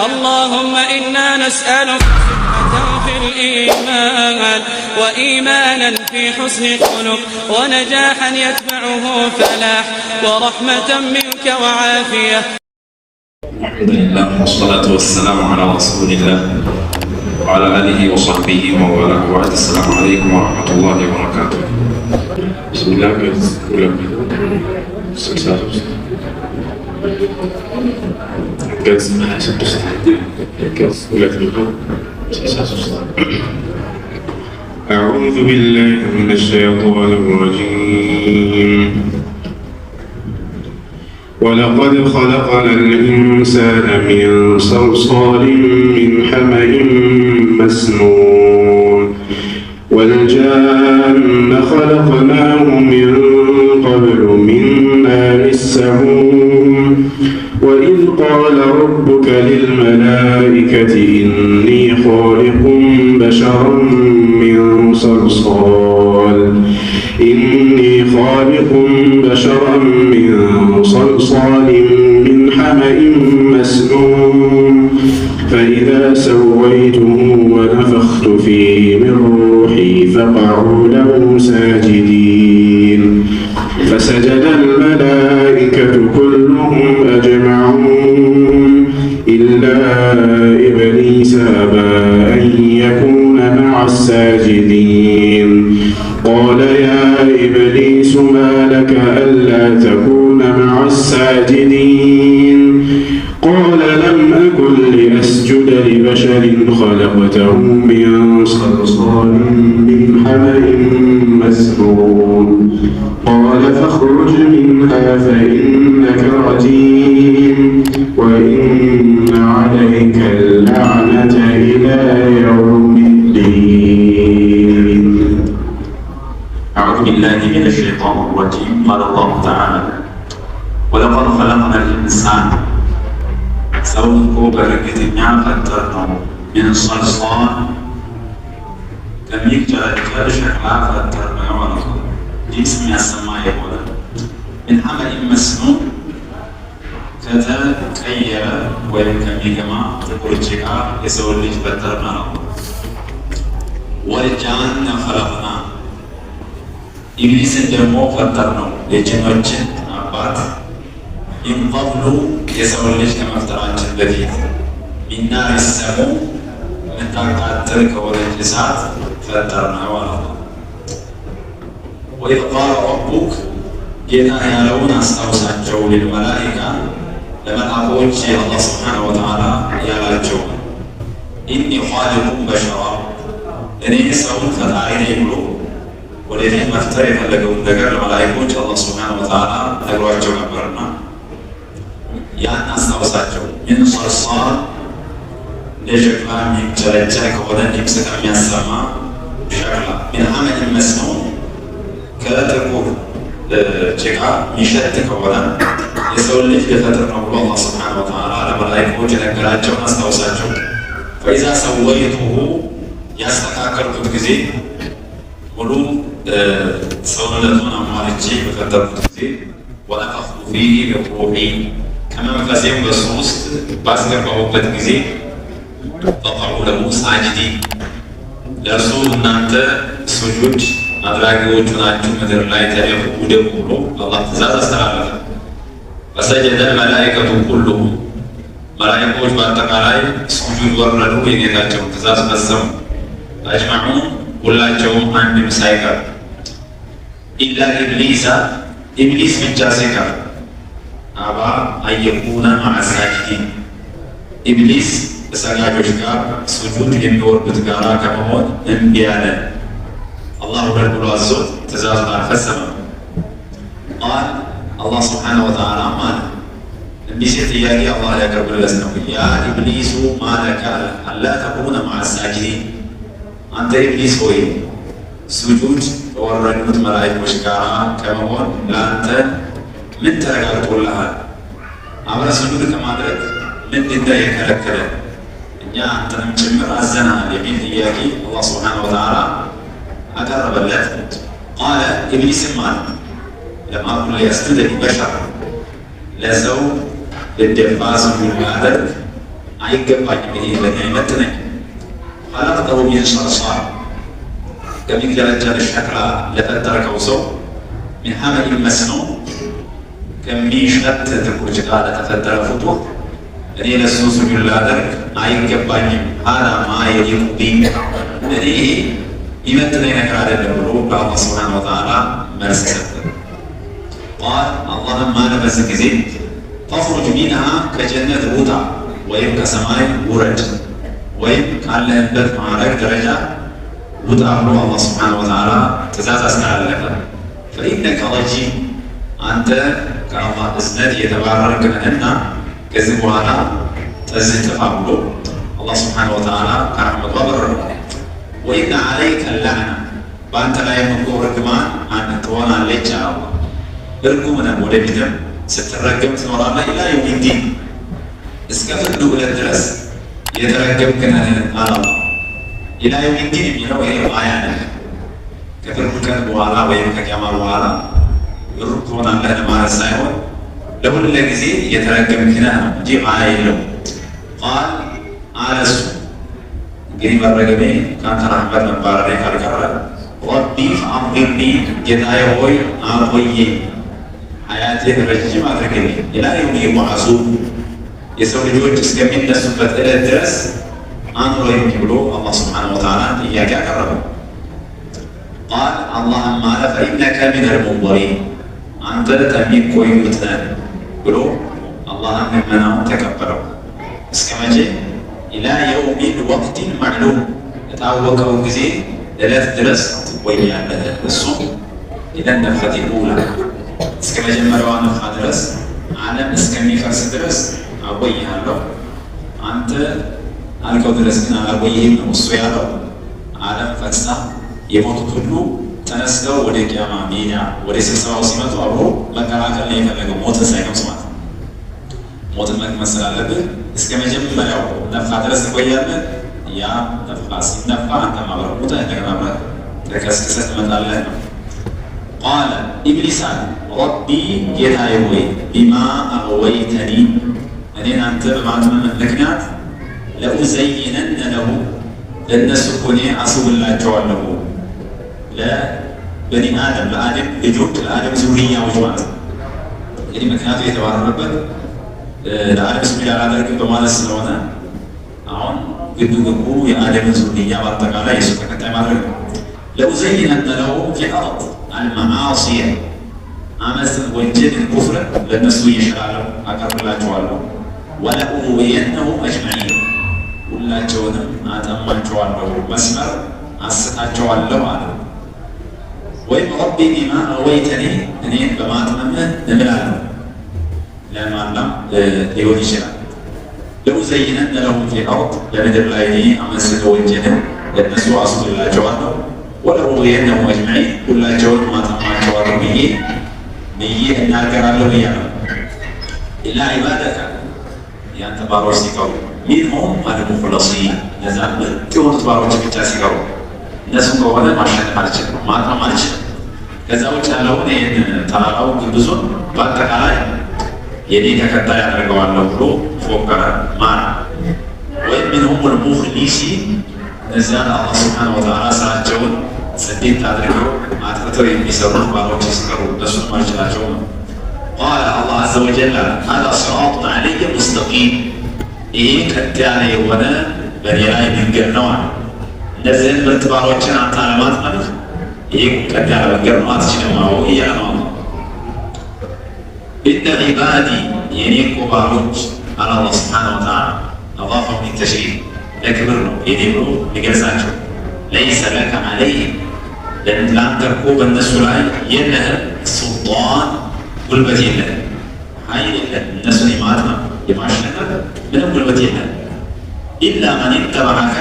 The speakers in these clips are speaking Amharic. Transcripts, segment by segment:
اللهم إنا نسألك صحة في الإيمان وإيمانا في حسن الخلق ونجاحا يتبعه فلاح ورحمة منك وعافية. الحمد لله والصلاة والسلام على رسول الله وعلى آله وصحبه ومن والاه. السلام عليكم ورحمة الله وبركاته. بسم الله أعوذ بالله من الشيطان الرجيم. ولقد خلقنا الإنسان من صلصال من حمأ مسنون والجان خلقناه من قبل من نار السموم وإذ قال ربك للملائكة إني خالق بشرا من صلصال من حمأ مسنون فإذا سويته ونفخت فيه من روحي فقعوا له ساجدين فسجد الملائكة كلهم أجمعون إلا إبليس أبى أن يكون مع الساجدين قال يا إبليس ما لك ألا تكون مع الساجدين قال لم أكن لأسجد لبشر خلقته من صلصال من حمأ مسنون قال فاخرج منها فإنك رجيم وإن عليك اللعنة إلى يوم الدين. أعوذ بالله من الشيطان الرجيم. قال الله تعالى ولقد خلقنا الإنسان ሰውንኮ በእርግጠኛ ፈጠርነው ምን ሰልሳል ከሚጨረጨር ሸክላ ፈጠርነው ማለት ነው። ድምፅ የሚያሰማ የሆነ ምን ሐመእ መስኑን ከተቀየረ ወይም ከሚገማ ጥቁር ጭቃ የሰው ልጅ ፈጠርን ነው። ወልጃነ ኸለቅና ኢብሊስን ደግሞ ፈጠርነው የጅኖችን አባት ሚን ቀብሉ የሰው ልጅ ከመፍጠራችን በፊት ሚን ናሪ ሰሙም የምታቃጥል ከሆነች እሳት ፈጠርነው ማለት ነው። ወኢዝ ቃለ ረቡክ ጌታ ያለውን አስታውሳቸው ሊልመላኢካ ለመልአኮች የአላህ ስብሓነሁ ወተዓላ ያላቸው ኢኒ ኻሊቁን በሸራ እኔ ሰውን ፈጣሪ ነኝ ብሎ ወደፊት መፍጠር የፈለገውን ነገር ለመላኢኮች አላህ ስብሓነሁ ወተዓላ ነግሯቸው ነበርና ያን አስታውሳቸው። ምን ሰልሳል እንደ ሸክላ የሚጨረጨር ከሆነ ድምፅ ከሚያሰማ ሸክላ ሚን ሐመእ መስኑን ከጥቁር ጭቃ የሚሸት ከሆነ የሰው ልጅ ልፈጥር ነው ብሎ አላህ ስብሓነሁ ወተዓላ ለመላኢኮች የነገራቸውን አስታውሳቸው። ፈኢዛ ሰወይቱሁ ያስተካከልኩት ጊዜ ሙሉ ሰውነቱን አሟልቼ በፈጠርኩት ጊዜ ወነፈኽቱ ፊህ ሚን ሩሒ ከመንፈሴም በሱ ውስጥ ባስገባሁበት ጊዜ ፈቀዑ ለሁ ሳጅዲን ለእርሱ እናንተ ሱጁድ አድራጊዎቹ ናችሁ ምድር ላይ ተደፉ ውደቁ ብሎ አላህ ትእዛዝ አስተላለፈ። ፈሰጀደ መላኢከቱ ኩሉሁም መላኢኮች በአጠቃላይ ሱጁድ ወረዱ፣ የጌታቸውን ትእዛዝ ፈጸሙ። አጅመዑን ሁላቸውም አንድም ሳይቀር ኢላ ኢብሊሳ ኢብሊስ ብቻ ሲቀር አባ አየኩነ መዐ ሳጅዲን ኢብሊስ ከሰጋጆች ጋር ሱጁድ የሚወርዱት ጋራ ከመሆን እምቢ አለ። አላህ ውረድ ብሎ አዞት ትእዛዙን አልፈጸመም። ቃል አላህ ስብሓነሁ ወተዓላ ማለት እንዲህ ሲል ጥያቄ አላህ ሊያቀርብለት ነው። ያ ኢብሊሱ ማለከ አላ ተኩነ መዐ ሳጅዲን አንተ ኢብሊስ ሆይ ሱጁድ ከወረዱት መላኢኮች ጋር ከመሆን ለአንተ ምን ተረጋግጦልሃል? አብረህ ሱጁድ ከማድረግ ምንድነው የከለከለ? እኛ አንተንም ጭምር አዘናል የሚል ጥያቄ አላህ ስብሓነሁ ወተዓላ አቀረበለት። ቃለ ኢብሊስም አለ ለማ ኩነ የስጁደ ሊበሸር ለሰው ልደፋ ሱጁድ ማድረግ አይገባኝም፣ ይሄ ለእኔ አይመጥነኝ። ኸለቅተሁ ሚን ሰልሳል ከሚገለገል ሸክላ ለፈጠርከው ሰው ሚን ሐመኢን መስኑን ከሚሸት ጥቁር ጭቃ ለተፈጠረ ፍጡር እኔ ለሱ ስጁድ ላደርግ አይገባኝም። ሀዛ ማ የሊቁ ቢ እኔ ይመጥነኝ ነገር አይደለም ብሎ ለአላህ ሱብሓነሁ ወተዓላ መልስ ሰጠ። ቃል አላህም አለ በዚህ ጊዜ ፈኽሩጅ ሚንሃ ከጀነት ውጣ ወይም ከሰማይ ውረድ ወይም ካለህበት ማዕረግ ደረጃ ውጣ ብሎ አላህ ሱብሓነሁ ወተዓላ ትእዛዝ አስተላለፈ። ፈኢነከ ረጂም አንተ ከአላህ እዝነት የተባረርክ ነህና ከዚህ በኋላ ተዝህ ጥፋ ብሎ አላህ ሱብሓነሁ ወተዓላ ከረሕመቱ አበረረው። ወኢነ ዐለይከ ለዕና በአንተ ላይ እኮ ርግማን ትሆናለች አለ አላህ። እርጉም ነህ፣ ወደፊትም ስትረገም ትኖራለህ። ኢላ የውሚድ ዲን እስከ ፍርዱ ዕለት ድረስ የተረገምክ ነህ አለ አላህ። ኢላ የውሚድ ዲን የሚለው ይሄ አያ ነህ። ከፍርዱ ቀን በኋላ ወይም ከቂያማ በኋላ ሩቅ ትሆናለህ ማለት ሳይሆን ለሁሉ ጊዜ የተረገምክ ነህ ነው እንጂ አያ የለውም። ቃል አለ እሱ እንግዲህ መረገሜ ከአንተ ረሕመት መባረሬ ካልቀረ ረቢ ፈአንዚርኒ ጌታዬ ሆይ አቆየኝ፣ ሀያቴን ረጅም አድርግልኝ፣ ኢላ የውሚ ዩብዓሱን የሰው ልጆች እስከሚነሱበት ዕለት ድረስ አኑረኝ ብሎ አላህ ሱብሓነሁ ወተዓላ ጥያቄ አቀረበ። ቃል አላህም አለ ፈኢነከ ሚነል ሙንዘሪን አንተ ከሚቆዩት ነህ ብሎ አላህን ልመናውን ተቀበለው። እስከ መቼ? ኢላ የውሚል ወቅቲን ማዕሉም የታወቀው ጊዜ ዕለት ድረስ ትቆያለህ። እሱም ኢለ ነፍኸቲል ኡላ እስከ መጀመሪያዋ ነፍኻ ድረስ ዓለም እስከሚፈርስ ድረስ አቆይሃለሁ። አንተ አልከው ድረስ ግን አላቆይህም ነው እሱ ያለው። ዓለም ፈርሳ የሞቱት ሁሉ ተነስተው ወደ ቂያማ ሜዳ ወደ ስብሰባው ሲመጡ አብሮ መቀላቀል ነው የፈለገው፣ ሞትን ሳይቀምስ ማለት ነው። ሞትን መቅመስ ስላለብህ እስከ መጀመሪያው ነፍኻ ድረስ ትቆያለህ። ያ ነፍኻ ሲነፋ አንተ ማብረር ሙተህ እንደገና አብረህ ተከስክሰህ ትመጣለህ ነው። ቃለ ኢብሊስ አለ ረቢ ጌታዬ ሆይ ቢማ አغወይተኒ እኔን አንተ በማጥመምህ ምክንያት ለኡዘይነነ ለሁ ለእነሱ እኮ እኔ አስውላቸዋለሁ ለበኒ አደም ለአደም ልጆች ለአደም ዙርያዎች ማለት ነው። እንግዲህ ምክንያቱ የተባረረበት ለአደም ስጁድ አላደርግም በማለት ስለሆነ አሁን ግቡ የአደምን ዙርያ በአጠቃላይ የሱ ተከታይ ማድረግ ነው። ለኡዘይነነ ለሁ ፊል አርድ አልመዓሲየ አመፅን፣ ወንጀልን፣ ኩፍርን ለእነሱ እየሸራለሁ አቀርብላቸዋለሁ። ወለኡግዊየነሁም አጅመዒን ሁላቸውንም አጠማቸዋለሁ፣ መስመር አስታቸዋለሁ አለ። ወይም ረቢ ቢማ አغወይተኒ እኔን በማጥመምህ እምላለሁ ለማላም ሊሆን ይችላል። ለኡዘይነነ ለሁም ፊል አርድ በምድር ላይ እኔ አመፅን፣ ወንጀልን ለእነሱ አስውላቸዋለሁ። ወለኡግዊየነሁም አጅመዒን ሁላቸውንም አጠማቸዋለሁ ብዬ እናገራለሁ ብያለሁ። ኢላ ዒባደከ ያንተ ባሮች ሲቀሩ ሚንሁም አልሙኽለሲን እነዛ ምርጥ የሆኑት ባሮች ብቻ ሲቀሩ እነሱም ከሆነ ማሸነፍ አልችልም፣ ማጥመም አልችልም። ከዛ ውጭ ያለውን ይህን ተራራው ግብዙን በአጠቃላይ የኔ ተከታይ አደርገዋለሁ ብሎ ፎከረ ማለ። ወይም ሚንሁም አልሙኽሊሲን እነዚያን አላህ ሱብሓነሁ ወተዓላ ስራቸውን ጽድት አድርገው አጥፍተው የሚሰሩት ባሮች ሲቀሩ እነሱንም አልችላቸውም ነው። ቃለ አላህ ዐዘ ወጀል ሀዛ ሲራጡን ዐለይየ ሙስተቂም ይሄ ቀጥ ያለ የሆነ በእኔ ላይ መንገድ ነው አለ። እነዚህን ምርጥ ባሮችን አንተ አለማጥመምህ ይሄ ቀጥ ያለ መንገድ ነው፣ አትችልም አዎ እያለ ነው አላህ። ኢነ ዒባዲ የኔ እኮ ባሮች አለ አላህ ሱብሓነሁ ወተዓላ አዳፈሁ ሊተሽሪፍ ለክብር ነው የኔ ብሎ ሊገልጻቸው። ለይሰ ለከ ዐለይሂም ለአንተ እኮ በእነሱ ላይ የለህም ሱልጣን ጉልበት የለህም፣ ኃይል የለህም። እነሱን የማጥመም የማሸነፍ ምንም ጉልበት የለህም። ኢላ መን ኢተበዐከ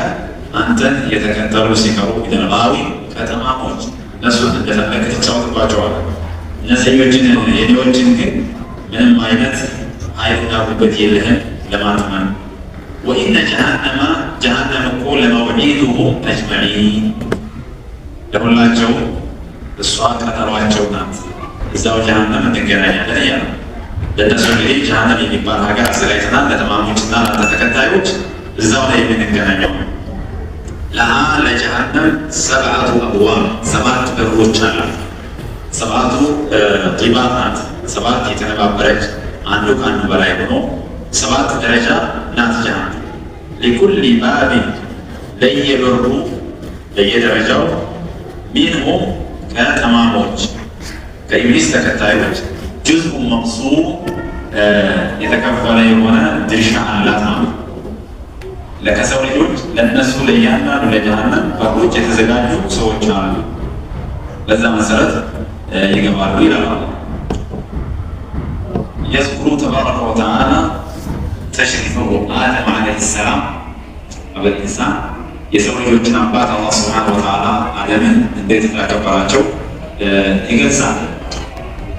አንተን የተከተሉ ሲቀሩ ሚነል ጋዊን ከጠማሞች እነሱን እንደፈለግ ትጫወትባቸዋለህ። እነዚህኞችን የኔዎችን ግን ምንም አይነት ኃይልና ጉልበት የለህም ለማጥመም። ወኢነ ጀሃነም እኮ ለመውዒዱሁም አጅመዒን ለሁላቸው እሷ ቀጠሯቸው ናት፣ እዛው ጀሃነም እንገናኛለን እያለ ለእነሱ እንግዲህ ጀሃነም የሚባል ሀገር አዘጋጅተናል ለተማሞችና ለተከታዮች እዛው ላይ የምንገናኘው። ለሃ ለጀሃነም ሰብዓቱ አብዋብ 7 በሮች አላት። 7ቱ ጢባቅ ናት። 7 የተነባበረች አንዱ ከአንዱ በላይ ሆኖ 7 ደረጃ ናት ጀሃነም። ሊኩል ባቢን ለየበሩ ለየደረጃው ሚንሁ ከተማሞች ከኢብሊስ ተከታዮች ጁዝኡ መቅሱም የተከፈለ የሆነ ድርሻ አላት ማለት ለከሰው ልጆች ለእነሱ ለእያንዳንዱ ለጀሃነም በሮች የተዘጋጁ ሰዎች አሉ። በዛ መሰረት ይገባሉ ይላል። የዝኩሩ ተባረከ ወተዓላ ተሽሪፈሁ አደም ዓለይሂ ሰላም አበልኢንሳን የሰው ልጆችን አባት አላህ ሱብሓነሁ ወተዓላ አደምን እንዴት እንዳከበራቸው ይገልጻል።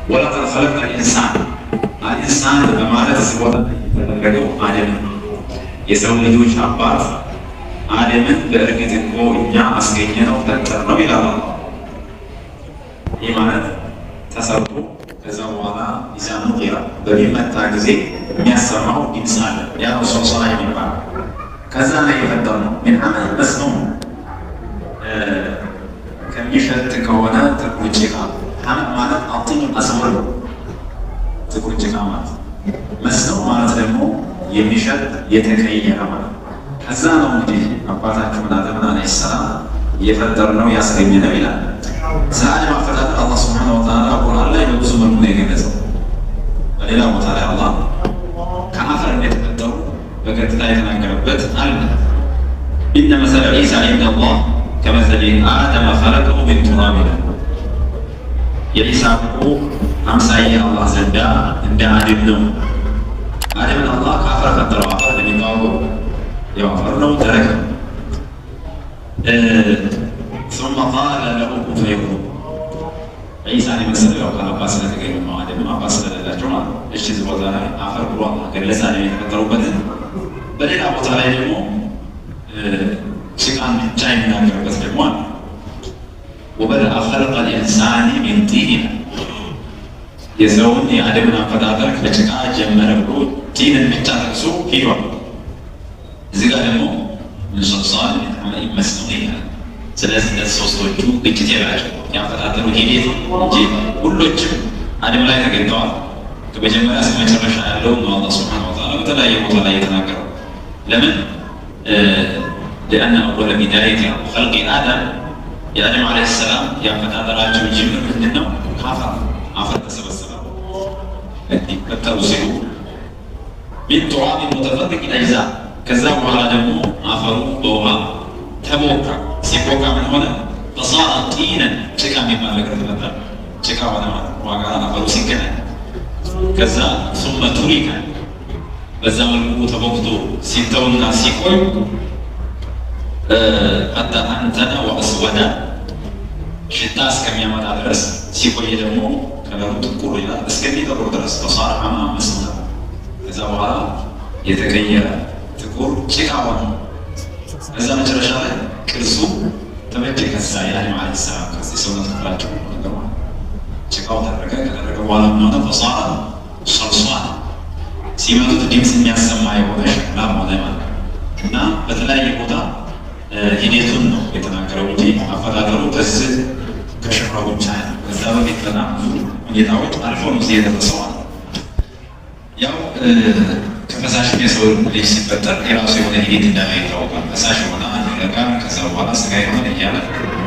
ወለቀድ ኸለቅነል ኢንሳን አልኢንሳን በማለት ሲወጣ የተደረገው አደምን የሰው ልጆች አባት አደምን በእርግጥ እኮ እኛ አስገኘነው ፈጠርነው ይላል። ይህ ማለት ተሰርቶ ከዛ በኋላ ሚዛኑ ቂራ በሚመታ ጊዜ የሚያሰማው ድምፅ አለ። ያ ሶልሶላ የሚባል ከዛ ላይ የፈጠርነው ምን አመል መስኖ ከሚሸት ከሆነ ጥቁር ጭቃ ማለት አጥኝ አስወር ጥቁር ጭቃ ማለት መስኖ ማለት ደግሞ የሚሸት የተቀየረ ማለት ከዛ ነው እንግዲህ አባታችን አደም ዓለይሂ ሰላም የፈጠርነው ያስገኘነው ይላል። ስለ አደም አፈጣጠር አላህ ሱብሓነሁ ወተዓላ ቁርአን ላይ በብዙ መልኩ ነው የገለጸው። በሌላ ቦታ ላይ አላህ ከአፈር እንደተፈጠሩ በቀጥታ የተናገረበት አለ። ኢነ መሰለ ዒሳ ዒንደላህ ከመሰሊ አደም ኸለቀሁ ሚን ቱራብ የዒሳ እኮ አምሳያ አላህ ዘንዳ እንደ አደም ነው። አደምን አላህ ከአፈር ፈጠረው። አፈር እንደሚታወቀው ያው አፈር ነው፣ ደረቅ ነው። ثم قال له كن فيكون ዒሳን የመሰለ ያው ከአባት ስለተገኙ ነው። አደም አባት ስለሌላቸው ማለት ነው። እሺ እዚህ ቦታ ላይ አፈር ብሎ አላህ ገለጸ አደም የተፈጠሩበትን። በሌላ ቦታ ላይ ደግሞ ጭቃን ብቻ የሚናገርበት ደግሞ አለ። ወበደአ ኸልቀል ኢንሳኒ ሚን ጢን የሰውን የአደምን አፈጣጠር ከጭቃ ጀመረ ብሎ ጢንን ብቻ ጠቅሶ ሂዷል። እዚህ ጋር ደግሞ ምን ሶልሳል ሚን ሐመኢን መስኑን ይላል። ስለዚህ እነዚህ ሶስቶቹ ግጭት የላቸው ያፈጣጠሩ ሂደት እንጂ ሁሎችም አደም ላይ ተገኝተዋል። ከመጀመሪያ እስከ መጨረሻ ያለውን ነው አላህ ሱብሓነሁ ወተዓላ በተለያየ ቦታ ላይ የተናገረው። ለምን لأن أول بداية خلق آدم የአደም ዓለይሂ ሰላም ያፈጣጠራቸው ጅምር ምንድን ነው? አፈር ተሰበሰበ እንዲፈጠሩ ሲሉ ሚን ቱራብ ሙተፈሪቅ አጅዛእ ከዛ በኋላ ደግሞ አፈሩ በውሃ ተቦካ። ሲቦካ ምን ሆነ? ፈሳረ ጢነን ጭቃ የሚባል ነገር ተፈጠረ። ጭቃ ሆነ ማለት ዋጋ አፈሩ ሲገናኝ ከዛ ثم ترك በዛ መልኩ ተቦክቶ ሲተውና ሲቆይ ቀጣ አንተነ ወአስወዳ ሽታ እስከሚያመጣ ድረስ ሲቆይ ደግሞ ከለሩ ጥቁር ይላል እስከሚጠቁር ድረስ ፈሳረ ሐማም መስኑን ከዛ በኋላ የተቀየረ ጥቁር ጭቃ ሆነ። ከዛ መጨረሻ ላይ ቅርጹ ተመቸ። ከዛ የአደም ዓለይሂ ሰላም ቅርጽ የሰውነት ክፍላቸው ነገር ጭቃው ተደረገ። ከደረገ በኋላ ምን ሆነ? ፈሳረ ሶልሷል ሲመቱት ድምፅ የሚያሰማ የሆነ ሸክላ ሆነ ማለት እና በተለያየ ቦታ ሂደቱን ነው የተናገረው እንጂ አፈጣጠሩ ከዚህ ከሸክላው ብቻ ነው። ከዛ በፊት በጣም ብዙ ሁኔታዎች አልፎ ነው እዚህ የደረሰዋል። ያው ከፈሳሽ የሰው ልጅ ሲፈጠር የራሱ የሆነ ሂደት እንዳለ ይታወቃል። ፈሳሽ የሆነ አንድ ነገር ከዛ በኋላ ስጋ የሆነ እያለ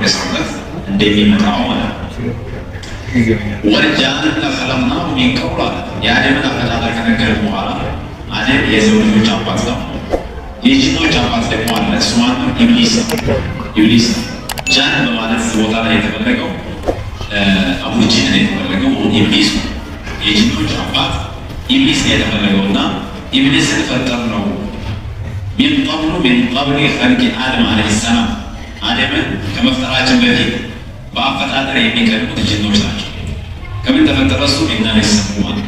የሰውነት እንደሚመጣው ማለት ነው። ወልጃንን ኸለቅናሁ ሚን ቀብል አለ። የአደምን አፈጣጠር ከነገረ በኋላ አደም የሰው ልጆች አባት ነው። የጂኖች አባት ደግሞ አለ። እሱ ማነው? ኢብሊስ ኢብሊስ ጃን በማለት ቦታ ላይ የተፈለገው አቡ ጂን ነው የተፈለገው። ኢብሊስ የጂኖች አባት ኢብሊስ ነው የተፈለገው እና ኢብሊስ የተፈጠር ነው ሚን ቀብል ኸልቂ አደም ዓለይሂ ሰላም አደምን ከመፍጠራችን በፊት በአፈጣጠር የሚቀድሙት ጂኖች ናቸው። ከምን ተፈጠረ? እሱ ሚናር ይሰሙማል።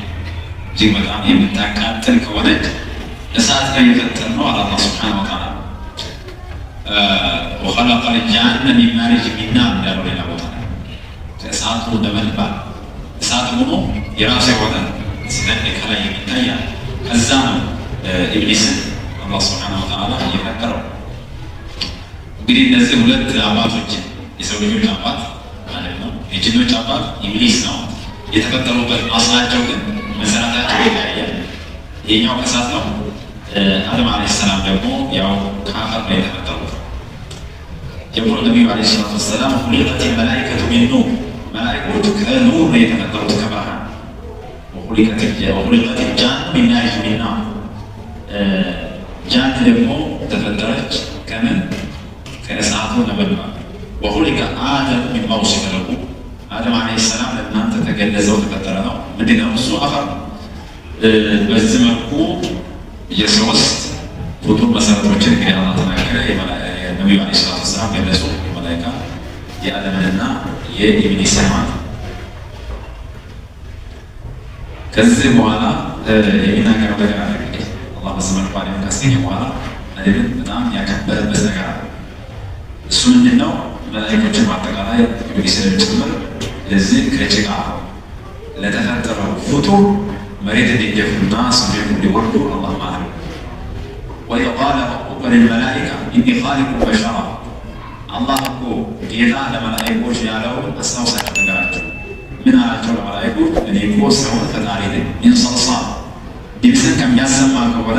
እጅግ በጣም የምታቃጥል ከሆነች እሳት ላይ የፈጠር ነው አለ አላህ ሱብሓነሁ ወተዓላ። ወኸለቀል ጃነ ሚን ማሪጅ ሚን ናር እንዳለው ሌላ ቦታ ላይ ከእሳቱ ነበልባል እሳት ሆኖ የራሱ የሆነ ዘንድ ከላይ የሚታያል። ከዛ ነው ኢብሊስን አላህ ሱብሓነሁ ወተዓላ የፈጠረው። እንግዲህ እነዚህ ሁለት አባቶች የሰው ልጆች አባት ማለት ነው፣ የጅኖች አባት ኢብሊስ ነው። የተፈጠሩበት አስላቸው ግን መሰረታቸው ይለያያል። ይሄኛው ከእሳት ነው። አደም ዓለይሂ ሰላም ደግሞ ያው ከአፈር ነው የተፈጠሩት። የቁል ነቢዩ ዓለይሂ ሰላቱ ወሰላም ሁሊቀት መላኢከቱ ሚን ኑር፣ መላኢኮች ከኑር ነው የተፈጠሩት ከብርሃን። ወሁሊቀት ጃን ሚን ናሪን ሚን ናር፣ ጃን ደግሞ ተፈጠረች ከምን ከእሳቱ ነበልባል። ወሁሊቀ አደም ሚን መውሲፈ ለሁ፣ አደም ዓለይሂ ሰላም ለእናንተ ተገለጸው ተፈጠረ ነው። ምንድነው እሱ? አፈር። በዚህ መልኩ የሶስት ፍጡር መሰረቶችን እንግዲህ አላህ ተናገረ። የነቢዩ ዓለይሂ ሰላቱ ወሰላም ገለጹ፣ የመላኢካ የአደምንና የኢብሊስን ማለት። ከዚህ በኋላ የሚናገረው ነገር አለ። እንግዲህ አላህ በዚህ መልኩ አደም ካስገኘ በኋላ አደምን በጣም ያከበረበት ነገር አለ። እሱ ምንድን ነው? መላኢኮችን በአጠቃላይ ኢብሊስን ጭምር ለዚህ ከጭቃ ለተፈጠረው ፍጡር መሬት እንዲደፉና ስሜት እንዲወርዱ አላህ ማለት ነው። ወኢዝ ቃለ ረቡከ ሊልመላኢካ ኢኒ ኻሊቁን በሸራ፣ አላህ እኮ ጌታ ለመላኢኮች ያለውን አስታውሳቸው፣ ነገራቸው። ምን አላቸው ለመላኢኮች? እኔ እኮ ሰውን ፈጣሪ ነኝ። ሚን ሰልሳል፣ ድምፅን ከሚያሰማ ከሆነ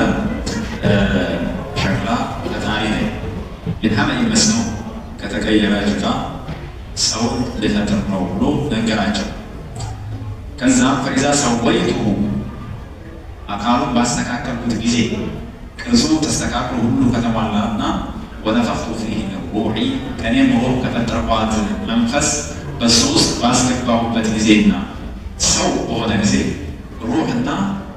ሸክላ ፈጣሪ ነኝ። ሚን ሐመኢን መስኑን፣ ከተቀየረ ጭቃ ሰውን ልፈጥር ነው ብሎ ነገራቸው። ከዛም ፈኢዛ ሰወይቱሁ፣ አካሉን ባስተካከልኩት ጊዜ ቅርጹ ተስተካክሎ ሁሉ ከተሟላና ወነፈኽቱ ፊህ ሚን ሩሒ፣ ከእኔም ሩህ ከፈጠርኳት መንፈስ በሱ ውስጥ ባስገባሁበት ጊዜና ሰው በሆነ ጊዜ፣ ሩህና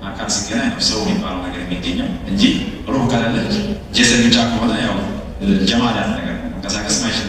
አካል ሲገናኝ ነው ሰው የሚባለው ነገር የሚገኘው እንጂ ሩህ ከሌለች ጀሰድ ብቻ ከሆነ ያው ጀማዳት ነገር መንቀሳቀስ ማይችል